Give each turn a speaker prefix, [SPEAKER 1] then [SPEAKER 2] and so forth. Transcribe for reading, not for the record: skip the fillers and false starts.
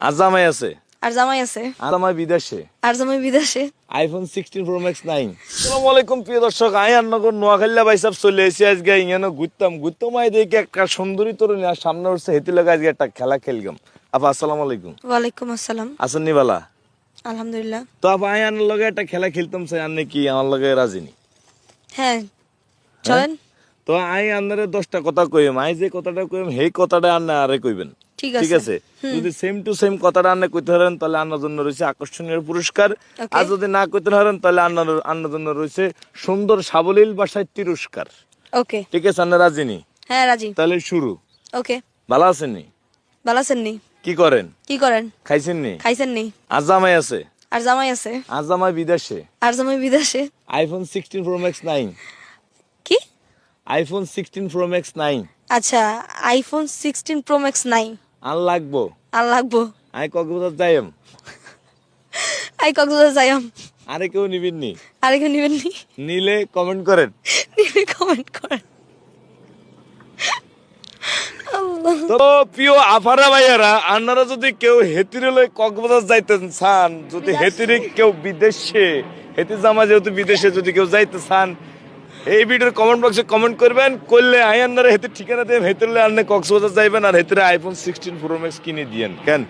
[SPEAKER 1] আর জামাই আছে,
[SPEAKER 2] আর জামাই আছে,
[SPEAKER 1] আর জামাই বিদেশে,
[SPEAKER 2] আর জামাই বিদেশে।
[SPEAKER 1] IPhone 16 pro max 9। আসসালামু আলাইকুম প্রিয় দর্শক, আই আন্নগর নোয়াখালীলা ভাইসাব চলে এসে আজকে ইങ്ങനെ ঘুরতাম আই দেখি একটা সুন্দরী তরুণী আর সামনে উঠছে, হেতি লাগা আজকে একটা খেলা খেললাম। আপা আসসালামু আলাইকুম।
[SPEAKER 2] ওয়ালাইকুম আসসালাম।
[SPEAKER 1] আছেন নি বালা?
[SPEAKER 2] আলহামদুলিল্লাহ।
[SPEAKER 1] তো আপা আই আন্নার লগে একটা খেলা খেলতাম চাই, আন্নে কি আমার লগে রাজি নি?
[SPEAKER 2] হ্যাঁ চলেন।
[SPEAKER 1] তো আই আন্নারে 10টা কথা কইম, আই যে কথাটা কইম সেই কথাটা আন্না আরে কইবেন।
[SPEAKER 2] ঠিক
[SPEAKER 1] ঠিক
[SPEAKER 2] আছে।
[SPEAKER 1] আছে, যদি সেম টু সেম কথাটা আন্না কইতে পারেন তাহলে আন্নার জন্য রয়েছে আকর্ষণীয় পুরস্কার,
[SPEAKER 2] Okay.
[SPEAKER 1] আর যদি না কইতে পারেন তাহলে আন্নার জন্য রয়েছে সুন্দর সাবলীল ভাষায় তিরস্কার।
[SPEAKER 2] ওকে।
[SPEAKER 1] ঠিক আছে, আন্না রাজি নি?
[SPEAKER 2] হ্যাঁ রাজি।
[SPEAKER 1] তাহলে শুরু।
[SPEAKER 2] ওকে।
[SPEAKER 1] ভালো আছেন নি?
[SPEAKER 2] ভালো আছেন নি?
[SPEAKER 1] কি করেন?
[SPEAKER 2] কি করেন?
[SPEAKER 1] খাইছেন নি?
[SPEAKER 2] খাইছেন নি?
[SPEAKER 1] আর জামাই আছে,
[SPEAKER 2] আর জামাই আছে,
[SPEAKER 1] আর জামাই বিদেশে,
[SPEAKER 2] আর জামাই বিদেশে।
[SPEAKER 1] IPhone 16 pro max 9।
[SPEAKER 2] কি?
[SPEAKER 1] আইফোন 16 প্রো ম্যাক্স 9
[SPEAKER 2] আচ্ছা, আইফোন 16 প্রো ম্যাক্স নাই।
[SPEAKER 1] আর লাগবো।
[SPEAKER 2] আর লাগবো।
[SPEAKER 1] আই কক্সবাজার যাইম,
[SPEAKER 2] আই কক্সবাজার যাইম।
[SPEAKER 1] আরে কেউ নিবেন নি?
[SPEAKER 2] আর কেউ নিবেন নি?
[SPEAKER 1] নিলে কমেন্ট করেন।
[SPEAKER 2] নিলে কমেন্ট করেন। আল্লাহ।
[SPEAKER 1] তো প্রিয় আফারা ভাইয়ারা, আপনারা যদি কেউ হেতিরে লই কক্সবাজার যাইতেন চান, যদি হেতিরে কেউ বিদেশে, হেতি জামা যেহেতু বিদেশে যদি কেউ যাইতে চান, এই ভিডিওর কমেন্ট বক্সে কমেন্ট করবেন, করলে আই আপনারা হেতির ঠিকানা দেবেন, হেতিরে আনলে কক্সবাজার যাইবেন আর হেতিরে আইফোন 16 প্রো ম্যাক্স কিনে দিয়েন কেন।